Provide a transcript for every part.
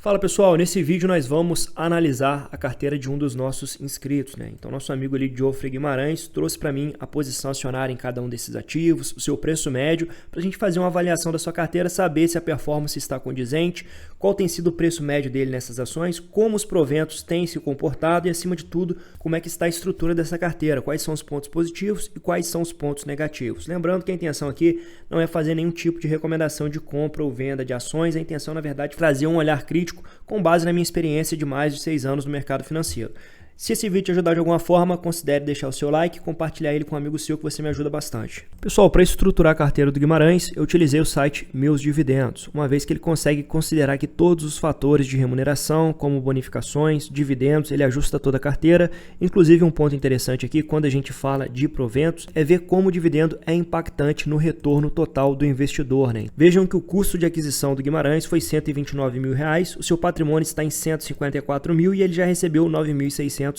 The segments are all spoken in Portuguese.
Fala pessoal, nesse vídeo nós vamos analisar a carteira de um dos nossos inscritos, né? Então nosso amigo ali, Geoffrey Guimarães, trouxe para mim a posição acionária em cada um desses ativos, o seu preço médio, para a gente fazer uma avaliação da sua carteira, saber se a performance está condizente, qual tem sido o preço médio dele nessas ações, como os proventos têm se comportado e, acima de tudo, como é que está a estrutura dessa carteira, quais são os pontos positivos e quais são os pontos negativos. Lembrando que a intenção aqui não é fazer nenhum tipo de recomendação de compra ou venda de ações, a intenção, na verdade, é trazer um olhar crítico com base na minha experiência de mais de 6 anos no mercado financeiro. Se esse vídeo te ajudar de alguma forma, considere deixar o seu like e compartilhar ele com um amigo seu que você me ajuda bastante. Pessoal, para estruturar a carteira do Guimarães, eu utilizei o site Meus Dividendos, uma vez que ele consegue considerar que todos os fatores de remuneração, como bonificações, dividendos, ele ajusta toda a carteira. Inclusive, um ponto interessante aqui, quando a gente fala de proventos, é ver como o dividendo é impactante no retorno total do investidor, né? Vejam que o custo de aquisição do Guimarães foi R$ 129 mil, o seu patrimônio está em 154 mil e ele já recebeu 9.600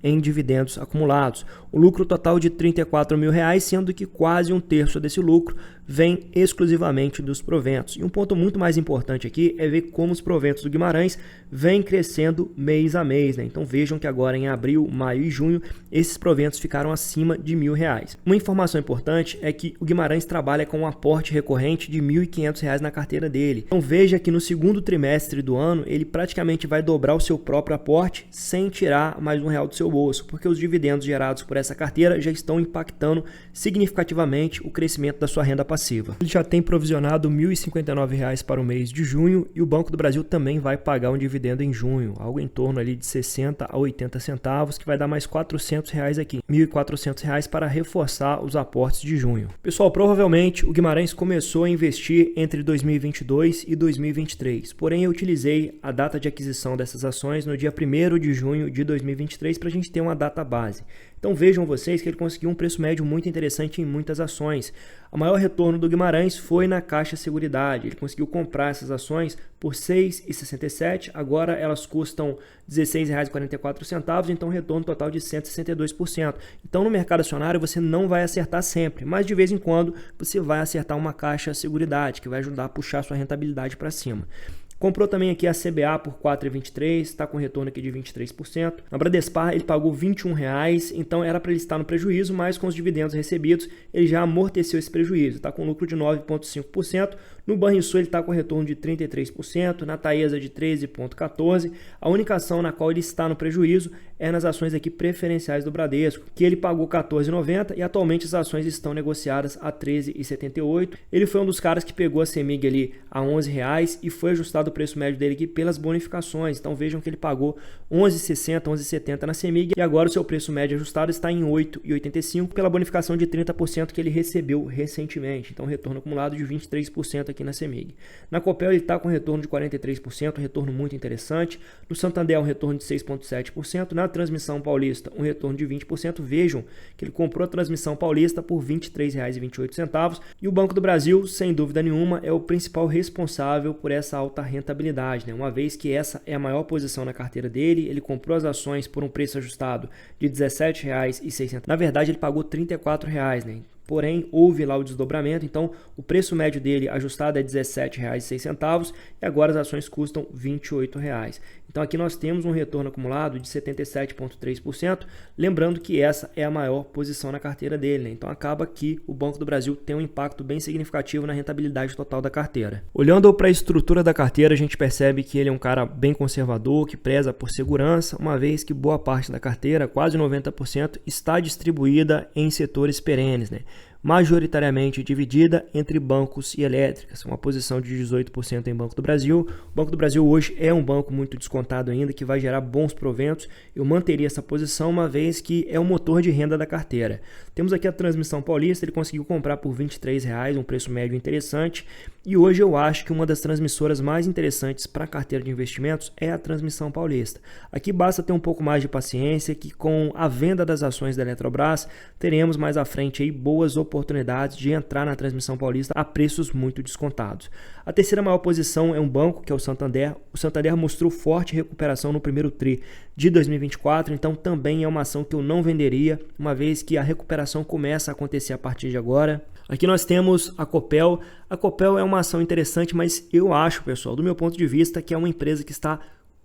em dividendos acumulados. O lucro total de R$ 34 mil, sendo que quase um terço desse lucro vem exclusivamente dos proventos. E um ponto muito mais importante aqui é ver como os proventos do Guimarães vêm crescendo mês a mês, né? Então vejam que agora em abril, maio e junho, esses proventos ficaram acima de R$ 1.000. Uma informação importante é que o Guimarães trabalha com um aporte recorrente de R$ 1.500 na carteira dele. Então veja que no segundo trimestre do ano, ele praticamente vai dobrar o seu próprio aporte sem tirar mais R$ 1 do seu bolso, porque os dividendos gerados por essa carteira já estão impactando significativamente o crescimento da sua renda passiva. Ele já tem provisionado R$ 1.059 para o mês de junho e o Banco do Brasil também vai pagar um dividendo em junho, algo em torno ali de 60 a 80 centavos, que vai dar mais R$ 400 aqui, R$ 1.400 para reforçar os aportes de junho. Pessoal, provavelmente o Guimarães começou a investir entre 2022 e 2023, porém eu utilizei a data de aquisição dessas ações no dia 1º de junho de 2023 para a gente ter uma data base. Então vejam vocês que ele conseguiu um preço médio muito interessante em muitas ações. O maior retorno do Guimarães foi na Caixa Seguridade. Ele conseguiu comprar essas ações por R$ 6,67, agora elas custam R$ 16,44, então retorno total de 162%. Então no mercado acionário você não vai acertar sempre, mas de vez em quando você vai acertar uma Caixa Seguridade, que vai ajudar a puxar sua rentabilidade para cima. Comprou também aqui a CBA por R$ 4,23, está com retorno aqui de 23%. Na Bradespar ele pagou R$ 21, então era para ele estar no prejuízo, mas com os dividendos recebidos ele já amorteceu esse prejuízo, está com lucro de 9,5%. No Banrisul ele está com retorno de 33%, na Taesa de 13,14%. A única ação na qual ele está no prejuízo é nas ações aqui preferenciais do Bradesco, que ele pagou R$ 14,90 e atualmente as ações estão negociadas a R$ 13,78. Ele foi um dos caras que pegou a CEMIG ali a R$ 11 e foi ajustado o preço médio dele aqui pelas bonificações. Então vejam que ele pagou R$ 11,60, R$ 11,70 na CEMIG e agora o seu preço médio ajustado está em R$ 8,85 pela bonificação de 30% que ele recebeu recentemente. Então retorno acumulado de 23% aqui na CEMIG. Na Copel ele está com retorno de 43%, retorno muito interessante. No Santander um retorno de 6,7%. Na Transmissão Paulista um retorno de 20%. Vejam que ele comprou a Transmissão Paulista por R$ 23,28 e o Banco do Brasil, sem dúvida nenhuma, é o principal responsável por essa alta rentabilidade, né? Uma vez que essa é a maior posição na carteira dele, ele comprou as ações por um preço ajustado de R$ 17,06. Na verdade ele pagou R$ 34, né? Porém, houve lá o desdobramento, então o preço médio dele ajustado é R$ 17,06 e agora as ações custam R$ 28. Então aqui nós temos um retorno acumulado de 77,3%, lembrando que essa é a maior posição na carteira dele, né? Então acaba que o Banco do Brasil tem um impacto bem significativo na rentabilidade total da carteira. Olhando para a estrutura da carteira, a gente percebe que ele é um cara bem conservador, que preza por segurança, uma vez que boa parte da carteira, quase 90%, está distribuída em setores perenes, né? Majoritariamente dividida entre bancos e elétricas, uma posição de 18% em Banco do Brasil. O Banco do Brasil hoje é um banco muito descontado ainda, que vai gerar bons proventos. Eu manteria essa posição, uma vez que é o motor de renda da carteira. Temos aqui a Transmissão Paulista, ele conseguiu comprar por R$ 23, um preço médio interessante. E hoje eu acho que uma das transmissoras mais interessantes para a carteira de investimentos é a Transmissão Paulista. Aqui basta ter um pouco mais de paciência, que com a venda das ações da Eletrobras, teremos mais à frente aí boas oportunidades de entrar na Transmissão Paulista a preços muito descontados. A terceira maior posição é um banco, que é o Santander. O Santander mostrou forte recuperação no primeiro tri de 2024, então também é uma ação que eu não venderia, uma vez que a recuperação começa a acontecer a partir de agora. Aqui nós temos a Copel. A Copel é uma ação interessante, mas eu acho, pessoal, do meu ponto de vista, que é uma empresa que está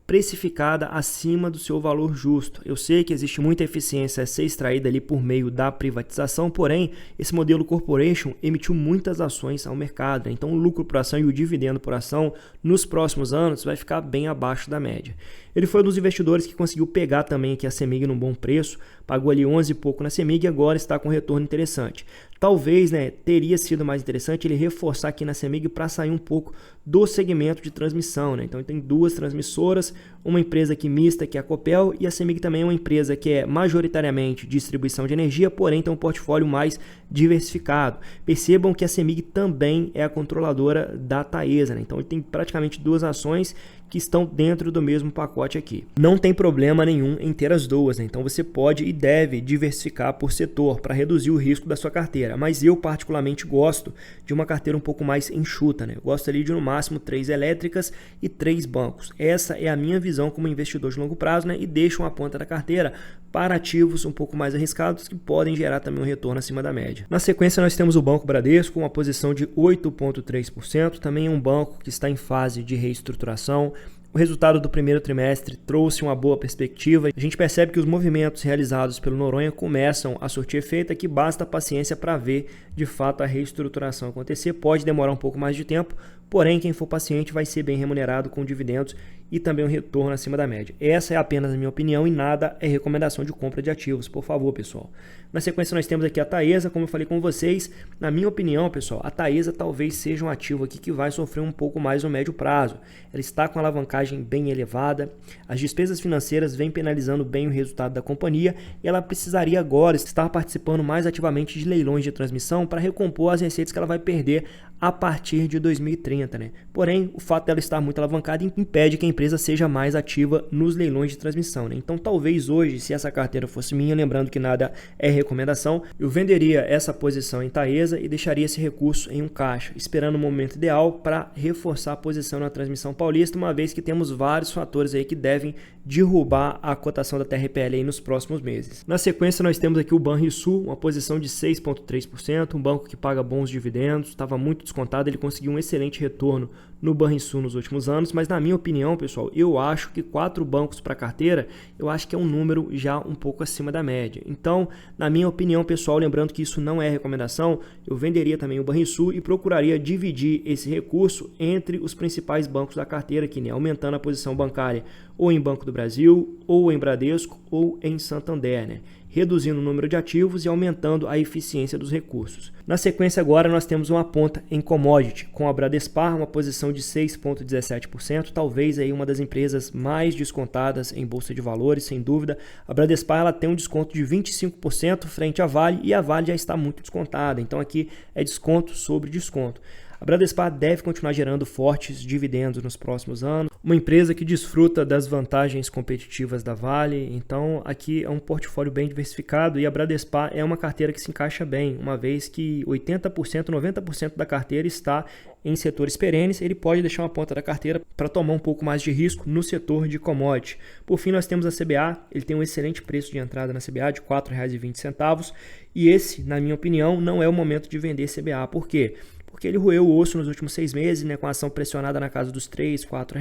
precificada acima do seu valor justo. Eu sei que existe muita eficiência a ser extraída ali por meio da privatização, porém, esse modelo corporation emitiu muitas ações ao mercado, né? Então o lucro por ação e o dividendo por ação nos próximos anos vai ficar bem abaixo da média. Ele foi um dos investidores que conseguiu pegar também aqui a CEMIG num bom preço, pagou ali 11 e pouco na CEMIG e agora está com retorno interessante. Talvez, né, teria sido mais interessante ele reforçar aqui na CEMIG para sair um pouco do segmento de transmissão, né? Então ele tem duas transmissoras, uma empresa aqui mista que é a Copel e a CEMIG também é uma empresa que é majoritariamente distribuição de energia, porém tem um portfólio mais diversificado. Percebam que a CEMIG também é a controladora da Taesa, né? Então ele tem praticamente duas ações que estão dentro do mesmo pacote aqui. Não tem problema nenhum em ter as duas, né? Então você pode e deve diversificar por setor para reduzir o risco da sua carteira, mas eu particularmente gosto de uma carteira um pouco mais enxuta, né? Eu gosto ali de no máximo 3 elétricas e 3 bancos. Essa é a minha visão como investidor de longo prazo, né? E deixo uma ponta da carteira para ativos um pouco mais arriscados que podem gerar também um retorno acima da média. Na sequência nós temos o Banco Bradesco, uma posição de 8,3%, também é um banco que está em fase de reestruturação. O resultado do primeiro trimestre trouxe uma boa perspectiva. A gente percebe que os movimentos realizados pelo Noronha começam a surtir efeito, que basta paciência para ver de fato a reestruturação acontecer. Pode demorar um pouco mais de tempo, porém quem for paciente vai ser bem remunerado com dividendos e também um retorno acima da média. Essa é apenas a minha opinião e nada é recomendação de compra de ativos, por favor, pessoal. Na sequência nós temos aqui a Taesa, como eu falei com vocês, na minha opinião, pessoal, a Taesa talvez seja um ativo aqui que vai sofrer um pouco mais no médio prazo. Ela está com a alavancagem bem elevada, as despesas financeiras vêm penalizando bem o resultado da companhia e ela precisaria agora estar participando mais ativamente de leilões de transmissão para recompor as receitas que ela vai perder a partir de 2030, né? Porém, o fato dela estar muito alavancada impede que a empresa seja mais ativa nos leilões de transmissão, né? Então, talvez hoje, se essa carteira fosse minha, lembrando que nada é recomendação, eu venderia essa posição em Taesa e deixaria esse recurso em um caixa, esperando o momento ideal para reforçar a posição na transmissão paulista, uma vez que temos vários fatores aí que devem derrubar a cotação da TRPL aí nos próximos meses. Na sequência, nós temos aqui o Banrisul, uma posição de 6,3%, um banco que paga bons dividendos, estava muito descontado, ele conseguiu um excelente retorno no Banrisul nos últimos anos, mas na minha opinião, pessoal, eu acho que 4 bancos para carteira, eu acho que é um número já um pouco acima da média. Então, na minha opinião, pessoal, lembrando que isso não é recomendação, eu venderia também o Banrisul e procuraria dividir esse recurso entre os principais bancos da carteira aqui, né? Aumentando a posição bancária ou em Banco do Brasil, ou em Bradesco, ou em Santander, né? Reduzindo o número de ativos e aumentando a eficiência dos recursos. Na sequência agora nós temos uma ponta em commodity, com a Bradespar, uma posição de 6,17%, talvez aí uma das empresas mais descontadas em bolsa de valores, sem dúvida. A Bradespar ela tem um desconto de 25% frente à Vale e a Vale já está muito descontada, então aqui é desconto sobre desconto. A Bradespar deve continuar gerando fortes dividendos nos próximos anos, uma empresa que desfruta das vantagens competitivas da Vale, então aqui é um portfólio bem diversificado e a Bradespar é uma carteira que se encaixa bem, uma vez que 80%, 90% da carteira está em setores perenes, ele pode deixar uma ponta da carteira para tomar um pouco mais de risco no setor de commodity. Por fim, nós temos a CBA, ele tem um excelente preço de entrada na CBA de R$ 4,20 e esse, na minha opinião, não é o momento de vender CBA. Por quê? Porque ele roeu o osso nos últimos 6 meses, né, com a ação pressionada na casa dos R$ 3, R$ 4,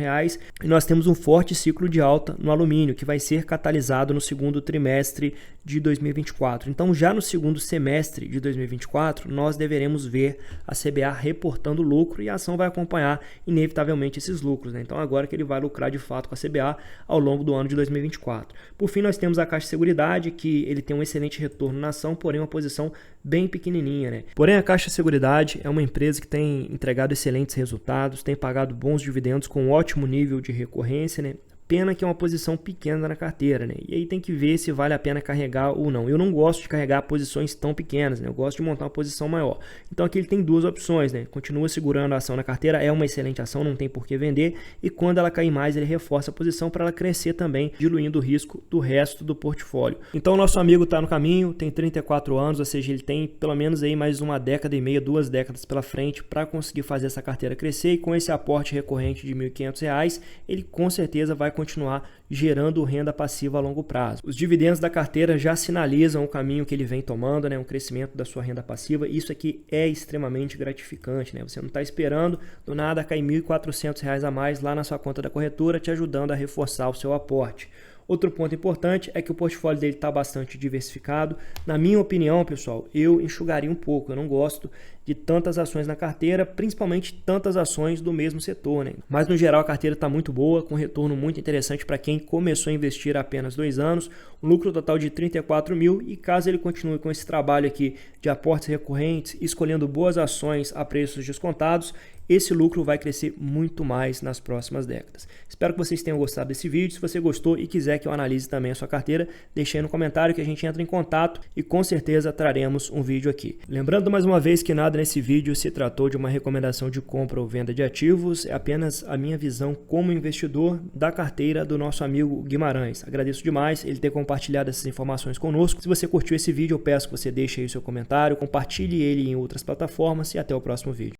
e nós temos um forte ciclo de alta no alumínio, que vai ser catalisado no segundo trimestre de 2024. Então, já no segundo semestre de 2024, nós deveremos ver a CBA reportando lucro e a ação vai acompanhar, inevitavelmente, esses lucros, né? Então, agora que ele vai lucrar de fato com a CBA ao longo do ano de 2024. Por fim, nós temos a Caixa de Seguridade, que ele tem um excelente retorno na ação, porém uma posição bem pequenininha, né? Porém, a Caixa de Seguridade é uma empresa que tem entregado excelentes resultados, tem pagado bons dividendos com um ótimo nível de recorrência, né? Pena que é uma posição pequena na carteira, né? E aí tem que ver se vale a pena carregar ou não. Eu não gosto de carregar posições tão pequenas, né? Eu gosto de montar uma posição maior. Então aqui ele tem duas opções, né? Continua segurando a ação na carteira, é uma excelente ação, não tem por que vender. E quando ela cair mais, ele reforça a posição para ela crescer também, diluindo o risco do resto do portfólio. Então o nosso amigo está no caminho, tem 34 anos, ou seja, ele tem pelo menos aí mais uma década e meia, 2 décadas pela frente para conseguir fazer essa carteira crescer. E com esse aporte recorrente de R$ 1.500, ele com certeza vai continuar gerando renda passiva a longo prazo. Os dividendos da carteira já sinalizam o caminho que ele vem tomando, né? Um crescimento da sua renda passiva. Isso aqui é extremamente gratificante, né? Você não está esperando do nada cair R$ 1.400 a mais lá na sua conta da corretora, te ajudando a reforçar o seu aporte. Outro ponto importante é que o portfólio dele está bastante diversificado. Na minha opinião, pessoal, eu enxugaria um pouco. Eu não gosto de tantas ações na carteira, principalmente tantas ações do mesmo setor, né? Mas no geral a carteira está muito boa, com retorno muito interessante para quem começou a investir há apenas 2 anos, um lucro total de 34 mil, e caso ele continue com esse trabalho aqui de aportes recorrentes, escolhendo boas ações a preços descontados, esse lucro vai crescer muito mais nas próximas décadas. Espero que vocês tenham gostado desse vídeo. Se você gostou e quiser que eu analise também a sua carteira, deixe aí no comentário que a gente entra em contato e com certeza traremos um vídeo aqui. Lembrando mais uma vez que nada nesse vídeo se tratou de uma recomendação de compra ou venda de ativos, é apenas a minha visão como investidor da carteira do nosso amigo Guimarães. Agradeço demais ele ter compartilhado essas informações conosco. Se você curtiu esse vídeo, eu peço que você deixe aí o seu comentário, compartilhe ele em outras plataformas e até o próximo vídeo.